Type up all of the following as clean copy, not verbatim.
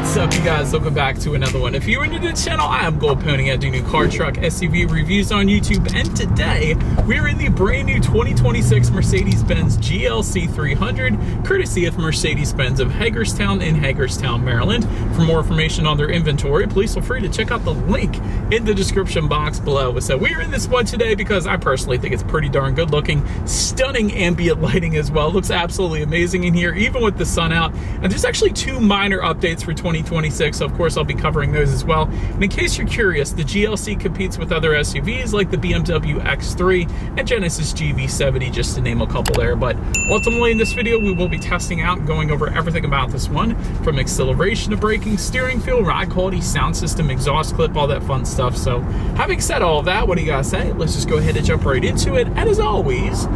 What's up, you guys? Welcome back to another one. If you're new to the channel, I am Gold Pony. I do new car, truck, SUV reviews on YouTube, and today we're in the brand new 2026 Mercedes-Benz GLC 300, courtesy of Mercedes-Benz of Hagerstown in Hagerstown, Maryland. For more information on their inventory, please feel free to check out the link in the description box below. So we're in this one today because I personally think it's pretty darn good looking. Stunning ambient lighting as well. Looks absolutely amazing in here, even with the sun out. And there's actually two minor updates for 2026, so of course I'll be covering those as well. And in case you're curious, the GLC competes with other SUVs like the BMW X3 and Genesis GV70, just to name a couple there. But ultimately in this video, we will be testing out and going over everything about this one, from acceleration to braking, steering feel, ride quality, sound system, exhaust clip, all that fun stuff. So having said all of that, what do you guys say? Let's just go ahead and jump right into it. And as always,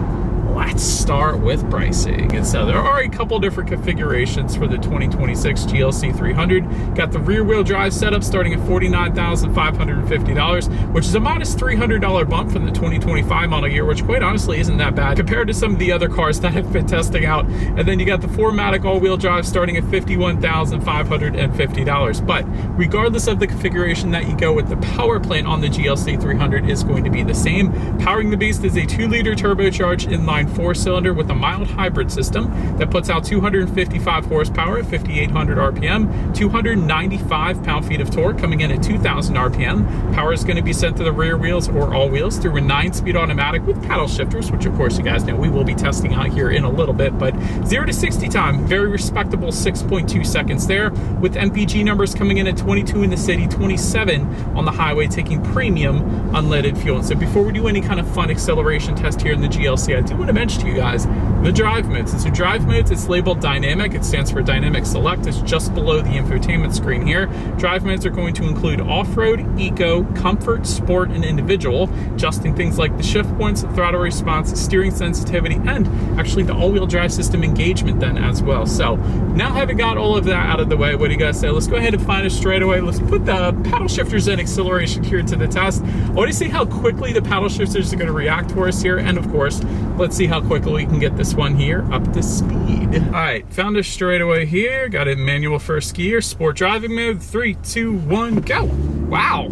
let's start with pricing. And so there are a couple different configurations for the 2026 GLC 300. Got the rear wheel drive setup starting at $49,550, which is a modest $300 bump from the 2025 model year, which quite honestly isn't that bad compared to some of the other cars that I've been testing out. And then you got the 4MATIC all-wheel drive starting at $51,550. But regardless of the configuration that you go with, the power plant on the GLC 300 is going to be the same. Powering the beast is a 2-liter turbocharged inline 4-cylinder with a mild hybrid system that puts out 255 horsepower at 5,800 RPM, 295 pound-feet of torque coming in at 2,000 RPM. Power is going to be sent to the rear wheels or all wheels through a 9-speed automatic with paddle shifters, which of course you guys know we will be testing out here in a little bit. But 0 to 60 time, very respectable 6.2 seconds there, with MPG numbers coming in at 22 in the city, 27 on the highway, taking premium unleaded fuel. And so before we do any kind of fun acceleration test here in the GLC, I do want to mention to you guys the drive modes. And so drive modes, it's labeled dynamic. It stands for dynamic select. It's just below the infotainment screen here. Drive modes are going to include off-road, eco, comfort, sport, and individual, adjusting things like the shift points, the throttle response, steering sensitivity, and actually the all-wheel drive system engagement then as well. So now having got all of that out of the way, what do you guys say? Let's go ahead and find us straight away. Let's put the paddle shifters and acceleration here to the test. I want to see how quickly the paddle shifters are going to react for us here, and of course, let's see how quickly we can get this one here up to speed. All right, found us straight away here. Got it in manual first gear, sport driving mode. 3, 2, 1, go. Wow.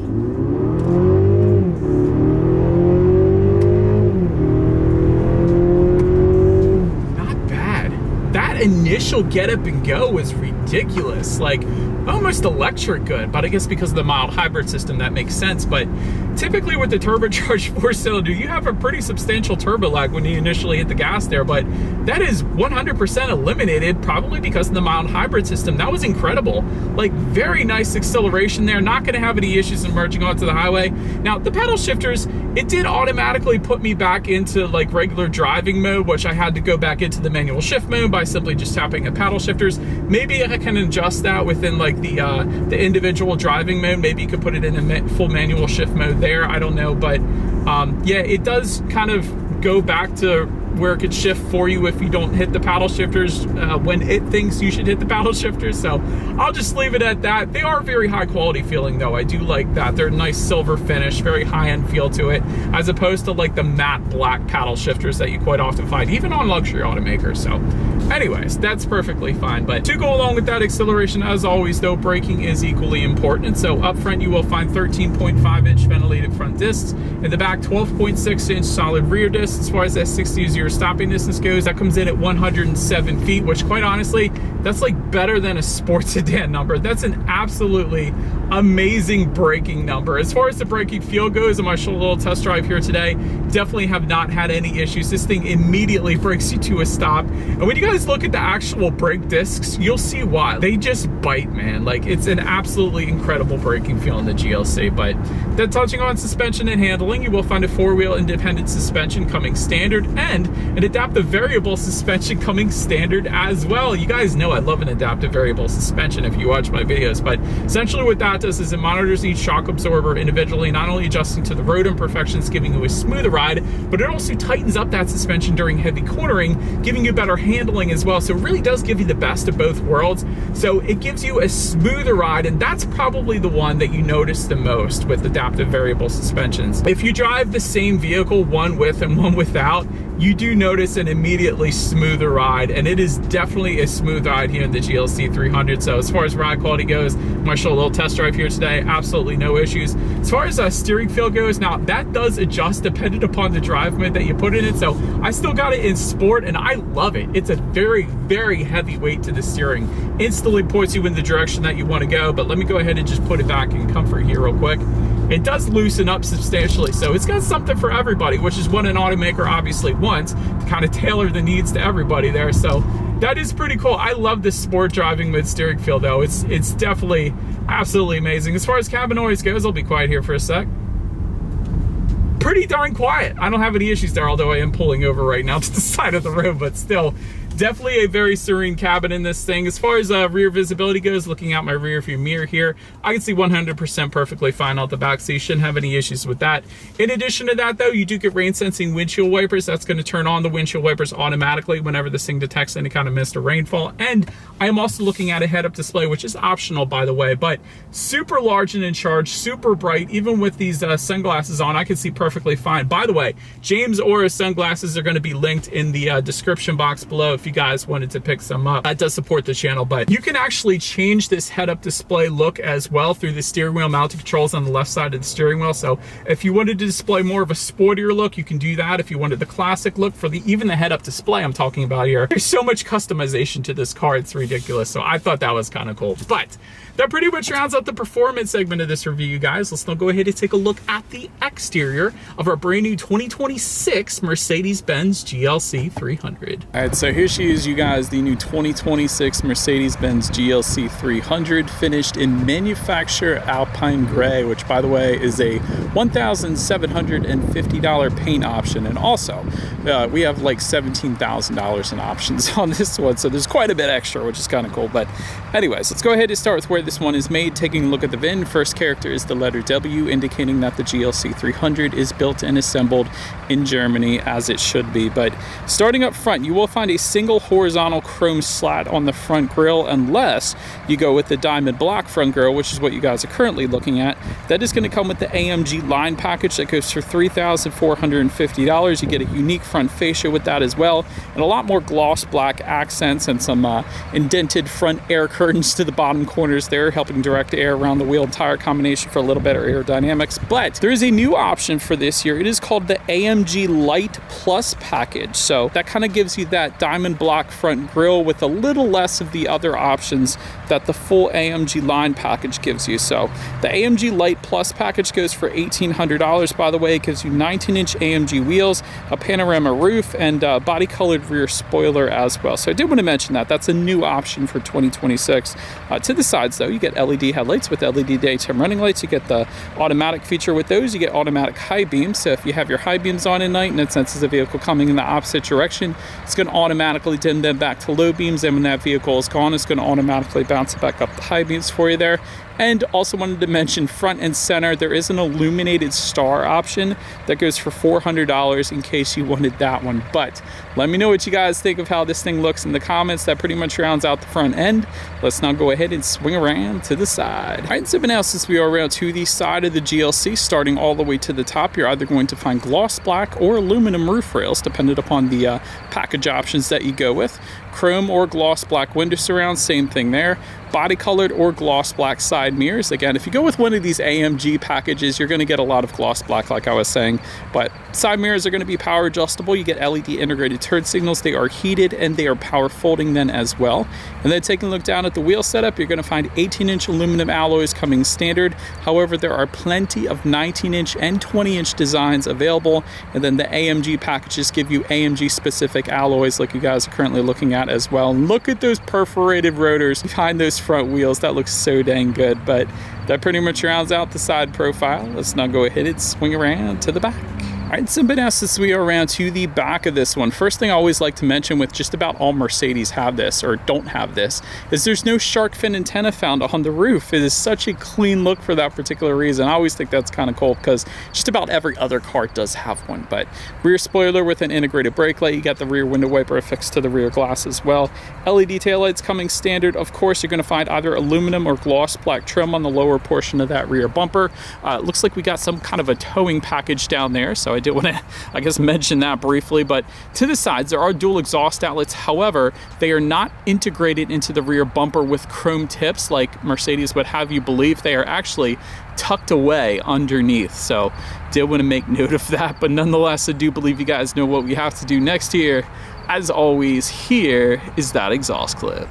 Not bad. That initial get up and go was ridiculous. Like, almost electric good, but I guess because of the mild hybrid system that makes sense. But typically with the turbocharged 4-cylinder, you have a pretty substantial turbo lag when you initially hit the gas there, but that is 100% eliminated, probably because of the mild hybrid system. That was incredible. Like, very nice acceleration there, not going to have any issues emerging onto the highway. Now the paddle shifters, it did automatically put me back into like regular driving mode, which I had to go back into the manual shift mode by simply just tapping the paddle shifters. Maybe I can adjust that within like the individual driving mode. Maybe you could put it in a full manual shift mode there. I don't know, but yeah, it does kind of go back to where it could shift for you if you don't hit the paddle shifters when it thinks you should hit the paddle shifters. So I'll just leave it at that. They are very high quality feeling though. I do like that. They're a nice silver finish, very high end feel to it, as opposed to like the matte black paddle shifters that you quite often find even on luxury automakers. So anyways, that's perfectly fine. But to go along with that acceleration, as always though, braking is equally important. And so up front you will find 13.5-inch ventilated front discs. In the back, 12.6-inch solid rear discs. As far as that 60 to 0 stopping distance goes, that comes in at 107 feet, which quite honestly, that's like better than a sports sedan number. That's an absolutely amazing braking number. As far as the braking feel goes, on my short little test drive here today, definitely have not had any issues. This thing immediately brakes you to a stop. And when you guys look at the actual brake discs, you'll see why. They just bite, man. Like, it's an absolutely incredible braking feel in the GLC. But then touching on suspension and handling, you will find a 4-wheel independent suspension coming standard and an adaptive variable suspension coming standard as well. You guys know I love an adaptive variable suspension if you watch my videos, but essentially what that does is it monitors each shock absorber individually, not only adjusting to the road imperfections, giving you a smoother ride, but it also tightens up that suspension during heavy cornering, giving you better handling as well. So it really does give you the best of both worlds. So it gives you a smoother ride, and that's probably the one that you notice the most with adaptive variable suspensions. If you drive the same vehicle, one with and one without, you do notice an immediately smoother ride, and it is definitely a smooth ride here in the GLC 300. So as far as ride quality goes, I'm gonna show a little test drive here today. Absolutely no issues. As far as steering feel goes, now that does adjust dependent upon the drive mode that you put in it. So I still got it in sport, and I love it. It's a very, very heavy weight to the steering. Instantly points you in the direction that you want to go. But let me go ahead and just put it back in comfort here real quick. It does loosen up substantially, so it's got something for everybody, which is what an automaker obviously wants, to kind of tailor the needs to everybody there. So that is pretty cool. I love this sport driving mid steering feel though. It's definitely absolutely amazing. As far as cabin noise goes, I'll be quiet here for a sec. Pretty darn quiet. I don't have any issues there, although I am pulling over right now to the side of the road, but still, definitely a very serene cabin in this thing. As far as rear visibility goes, looking out my rear view mirror here, I can see 100% perfectly fine out the back, so you shouldn't have any issues with that. In addition to that though, you do get rain sensing windshield wipers. That's going to turn on the windshield wipers automatically whenever this thing detects any kind of mist or rainfall. And I am also looking at a head-up display, which is optional by the way, but super large and in charge, super bright. Even with these sunglasses on, I can see perfectly fine. By the way, James Aura's sunglasses are going to be linked in the description box below if you guys wanted to pick some up. That does support the channel, but you can actually change this head-up display look as well through the steering wheel mounted controls on the left side of the steering wheel. So if you wanted to display more of a sportier look, you can do that. If you wanted the classic look for even the head-up display I'm talking about here, there's so much customization to this car, it's ridiculous. So I thought that was kind of cool. But that pretty much rounds out the performance segment of this review, you guys. Let's now go ahead and take a look at the exterior of our brand new 2026 Mercedes-Benz GLC 300. All right, so here she is, you guys, the new 2026 Mercedes-Benz GLC 300, finished in manufacturer Alpine Gray, which by the way is a $1,750 paint option. And also, we have like $17,000 in options on this one, so there's quite a bit extra, which is kind of cool. But anyways, let's go ahead and start with where this one is made. Taking a look at the VIN, first character is the letter W, indicating that the GLC 300 is built and assembled in Germany, as it should be. But starting up front, you will find a single horizontal chrome slat on the front grille, unless you go with the diamond block front grille, which is what you guys are currently looking at. That is going to come with the AMG line package that goes for $3,450. You get a unique front fascia with that as well, and a lot more gloss black accents and some indented front air curtains to the bottom corners there, helping direct air around the wheel and tire combination for a little better aerodynamics. But there is a new option for this year. It is called the AMG Light Plus package. So that kind of gives you that diamond block front grille with a little less of the other options that the full AMG line package gives you. So the AMG Light Plus package goes for $1,800, by the way. It gives you 19-inch AMG wheels, a panorama roof, and body colored rear spoiler as well. So I did want to mention that that's a new option for 2026. To the sides though, you get LED headlights with LED daytime running lights. You get the automatic feature with those. You get automatic high beams. So if you have your high beams on at night and it senses a vehicle coming in the opposite direction, it's going to automatically dim them back to low beams. And when that vehicle is gone, it's going to automatically bounce back up the high beams for you there. And also wanted to mention front and center, there is an illuminated star option that goes for $400 in case you wanted that one. But let me know what you guys think of how this thing looks in the comments. That pretty much rounds out the front end. Let's now go ahead and swing around to the side. All right, so now since we are around to the side of the GLC, starting all the way to the top, you're either going to find gloss black or aluminum roof rails, depending upon the package options that you go with. Chrome or gloss black window surrounds, same thing there. Body colored or gloss black side mirrors. Again, if you go with one of these AMG packages, you're going to get a lot of gloss black, like I was saying, but side mirrors are going to be power adjustable. You get LED integrated turn signals. They are heated and they are power folding then as well. And then taking a look down at the wheel setup, you're going to find 18-inch aluminum alloys coming standard. However, there are plenty of 19-inch and 20-inch designs available. And then the AMG packages give you AMG specific alloys like you guys are currently looking at as well. And look at those perforated rotors behind those front wheels. That looks so dang good. But that pretty much rounds out the side profile. Let's now go ahead and swing around to the back. All right, so now since we are around to the back of this one, first thing I always like to mention with just about all Mercedes have this or don't have this is there's no shark fin antenna found on the roof. It is such a clean look for that particular reason. I always think that's kind of cool because just about every other car does have one. But rear spoiler with an integrated brake light. You got the rear window wiper affixed to the rear glass as well. LED taillights coming standard. Of course, you're going to find either aluminum or gloss black trim on the lower portion of that rear bumper. It looks like we got some kind of a towing package down there, so I I did want to, I guess, mention that briefly. But to the sides, there are dual exhaust outlets. However, they are not integrated into the rear bumper with chrome tips like Mercedes would have you believe. They are actually tucked away underneath. So did want to make note of that. But nonetheless, I do believe you guys know what we have to do next here. As always, here is that exhaust clip.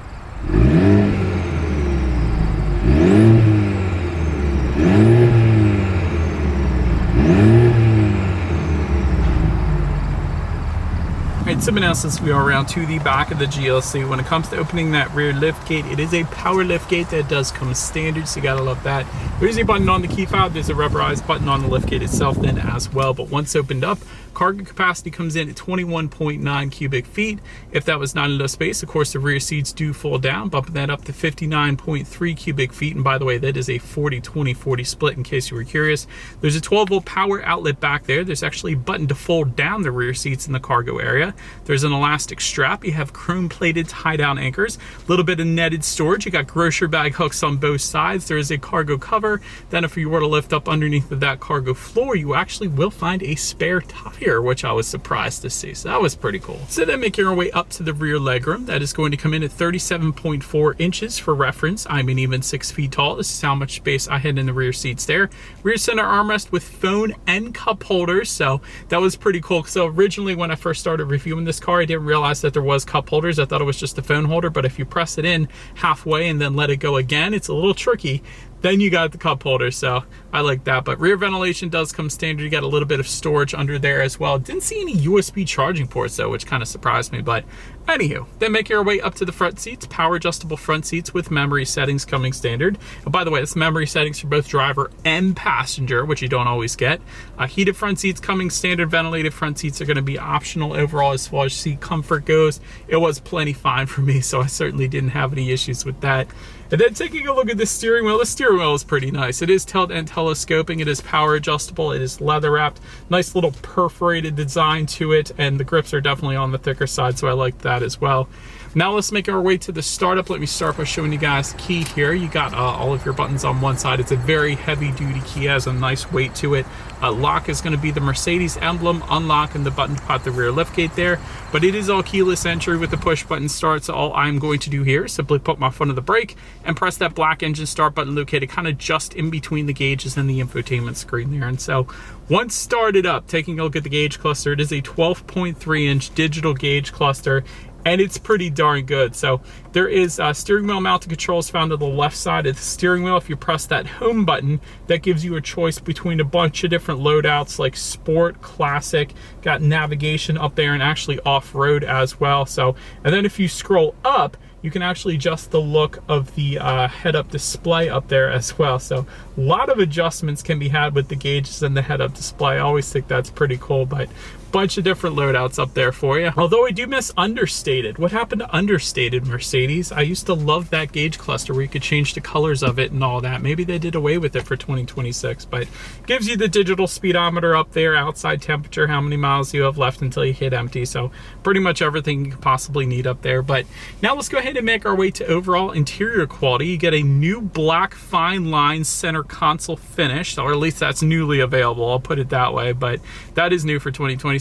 Something else as we are around to the back of the GLC. When it comes to opening that rear lift gate, it is a power lift gate that does come standard, so you gotta love that. There's a button on the key fob, there's a rubberized button on the lift gate itself then as well, but once opened up, cargo capacity comes in at 21.9 cubic feet. If that was not enough space, of course the rear seats do fold down, bumping that up to 59.3 cubic feet. And by the way, that is a 40-20-40 split in case you were curious. There's a 12-volt power outlet back there. There's actually a button to fold down the rear seats in the cargo area. There's an elastic strap. You have chrome-plated tie-down anchors. A little bit of netted storage. You got grocery bag hooks on both sides. There is a cargo cover. Then if you were to lift up underneath of that cargo floor, you actually will find a spare tire, which I was surprised to see. So that was pretty cool. So then making our way up to the rear legroom, that is going to come in at 37.4 inches for reference. I'm an even 6 feet tall. This is how much space I had in the rear seats there. Rear center armrest with phone and cup holders. So that was pretty cool. So originally when I first started reviewing this car, I didn't realize that there was cup holders. I thought it was just a phone holder, but if you press it in halfway and then let it go again, it's a little tricky. Then you got the cup holder, so I like that. But rear ventilation does come standard. You got a little bit of storage under there as well. Didn't see any USB charging ports though, which kind of surprised me. But anywho, then making our way up to the front seats, power adjustable front seats with memory settings coming standard. And by the way, it's memory settings for both driver and passenger, which you don't always get. Heated front seats coming standard. Ventilated front seats are going to be optional overall as far as seat comfort goes. It was plenty fine for me, so I certainly didn't have any issues with that. And then taking a look at the steering wheel is pretty nice. It is tilt and telescoping. It is power adjustable. It is leather wrapped. Nice little perforated design to it, and the grips are definitely on the thicker side, so I like that as well. Now let's make our way to the startup. Let me start by showing you guys the key here. You got all of your buttons on one side. It's a very heavy duty key, has a nice weight to it. Lock is going to be the Mercedes emblem, unlock, and the button to pop the rear liftgate there. But it is all keyless entry with the push button start. So all I'm going to do here is simply put my foot on the brake and press that black engine start button located kind of just in between the gauges and the infotainment screen there. And so once started up, taking a look at the gauge cluster, it is a 12.3 inch digital gauge cluster, and it's pretty darn good. So there is steering wheel mounted controls found on the left side of the steering wheel. If you press that home button, that gives you a choice between a bunch of different loadouts like sport, classic, got navigation up there, and actually off-road as well. So, and then if you scroll up, you can actually adjust the look of the head-up display up there as well. So a lot of adjustments can be had with the gauges and the head-up display. I always think that's pretty cool, but bunch of different loadouts up there for you. Although I do miss understated. What happened to understated, Mercedes? I used to love that gauge cluster where you could change the colors of it and all that. Maybe they did away with it for 2026, but gives you the digital speedometer up there, outside temperature, how many miles you have left until you hit empty. So pretty much everything you could possibly need up there. But now let's go ahead and make our way to overall interior quality. You get a new black fine line center console finish, or at least that's newly available, I'll put it that way, but that is new for 2026.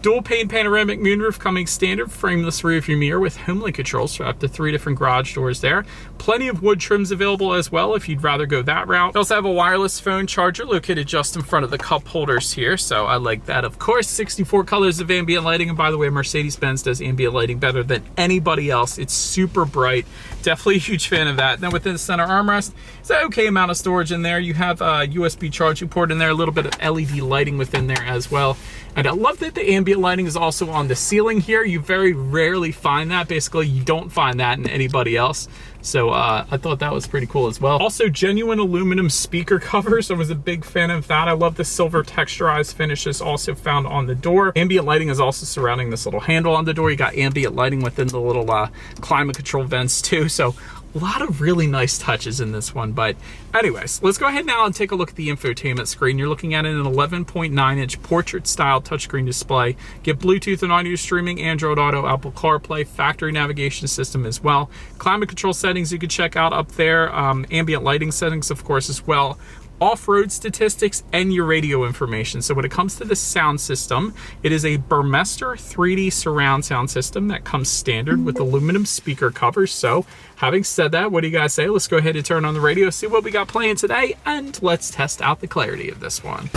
Dual pane panoramic moonroof coming standard, frameless rear view mirror with HomeLink controls for up to 3 different garage doors there. Plenty of wood trims available as well if you'd rather go that route. You also have a wireless phone charger located just in front of the cup holders here, so I like that. Of course, 64 colors of ambient lighting, and by the way, Mercedes-Benz does ambient lighting better than anybody else. It's super bright. Definitely a huge fan of that. Then within the center armrest, it's an okay amount of storage in there. You have a USB charging port in there, a little bit of LED lighting within there as well. And I love that the ambient lighting is also on the ceiling here. You very rarely find that. Basically, you don't find that in anybody else. So I thought that was pretty cool as well. Also, genuine aluminum speaker covers. I was a big fan of that. I love the silver texturized finishes also found on the door. Ambient lighting is also surrounding this little handle on the door. You got ambient lighting within the little climate control vents too. So a lot of really nice touches in this one. But anyways, let's go ahead now and take a look at the infotainment screen. You're looking at an 11.9 inch portrait style touchscreen display. Get Bluetooth and audio streaming, Android Auto, Apple CarPlay, factory navigation system as well. Climate control settings you can check out up there. Ambient lighting settings, of course, as well. off-road statistics, and your radio information. So when it comes to the sound system, it is a Burmester 3D surround sound system that comes standard with aluminum speaker covers. So having said that, what do you guys say? Let's go ahead and turn on the radio, see what we got playing today, and let's test out the clarity of this one.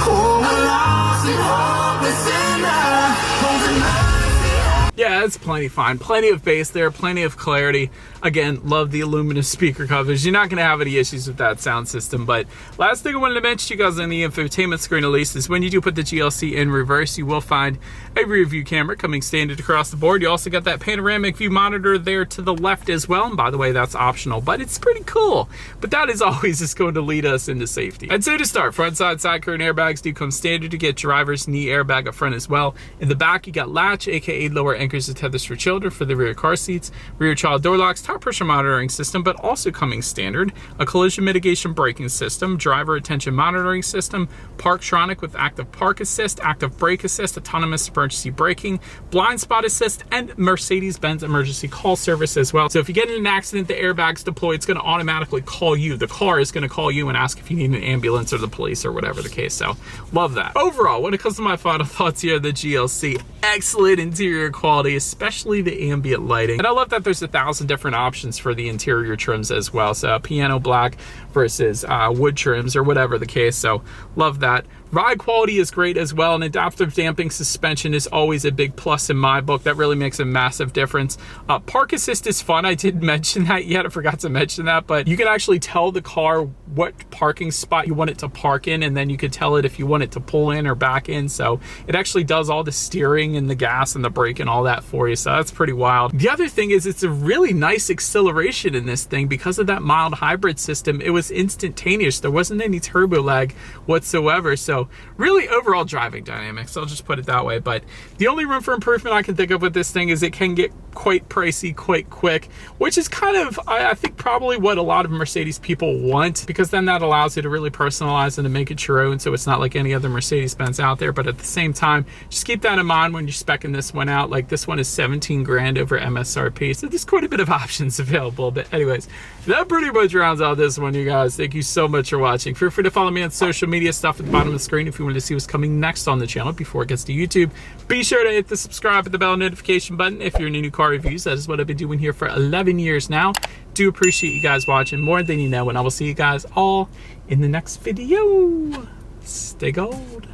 Yeah, it's plenty fine. Plenty of bass there, plenty of clarity. Again, love the aluminum speaker covers. You're not going to have any issues with that sound system. But last thing I wanted to mention to you guys on the infotainment screen at least is when you do put the GLC in reverse, you will find a rear view camera coming standard across the board. You also got that panoramic view monitor there to the left as well. And by the way, that's optional, but it's pretty cool. But that is always just going to lead us into safety. I'd say to start, front, side curtain airbags do come standard. To get driver's knee airbag up front as well. In the back, you got latch, aka lower anchors and tethers for children for the rear car seats, rear child door locks, tire pressure monitoring system, but also coming standard, a collision mitigation braking system, driver attention monitoring system, Parktronic with active park assist, active brake assist, autonomous emergency braking, blind spot assist, and Mercedes-Benz emergency call service as well. So if you get in an accident, the airbag's deployed, it's going to automatically call you. The car is going to call you and ask if you need an ambulance or the police or whatever the case. So love that. Overall, when it comes to my final thoughts here, the GLC, excellent interior quality, especially the ambient lighting. And I love that there's 1,000 different options for the interior trims as well. So piano black versus wood trims or whatever the case. So love that. Ride quality is great as well, and adaptive damping suspension is always a big plus in my book. That really makes a massive difference. Park assist is fun. I did mention that yet. I forgot to mention that, but you can actually tell the car what parking spot you want it to park in, and then you could tell it if you want it to pull in or back in. So it actually does all the steering and the gas and the brake and all that for you. So that's pretty wild. The other thing is it's a really nice acceleration in this thing because of that mild hybrid system. It was instantaneous. There wasn't any turbo lag whatsoever. So really overall driving dynamics, I'll just put it that way. But the only room for improvement I can think of with this thing is it can get quite pricey quite quick, which is kind of, I think, probably what a lot of Mercedes people want, because then that allows you to really personalize and to make it your own, so it's not like any other Mercedes-Benz out there. But at the same time, just keep that in mind when you're speccing this one out. Like, this one is 17 grand over MSRP, so there's quite a bit of options available. But anyways, that pretty much rounds out this one, you guys. Thank you so much for watching. Feel free to follow me on social media stuff at the bottom of the screen if you want to see what's coming next on the channel before it gets to YouTube. Be sure to hit the subscribe and the bell notification button if you're new to car reviews. That is what I've been doing here for 11 years now. Do appreciate you guys watching more than you know, and I will see you guys all in the next video. Stay gold.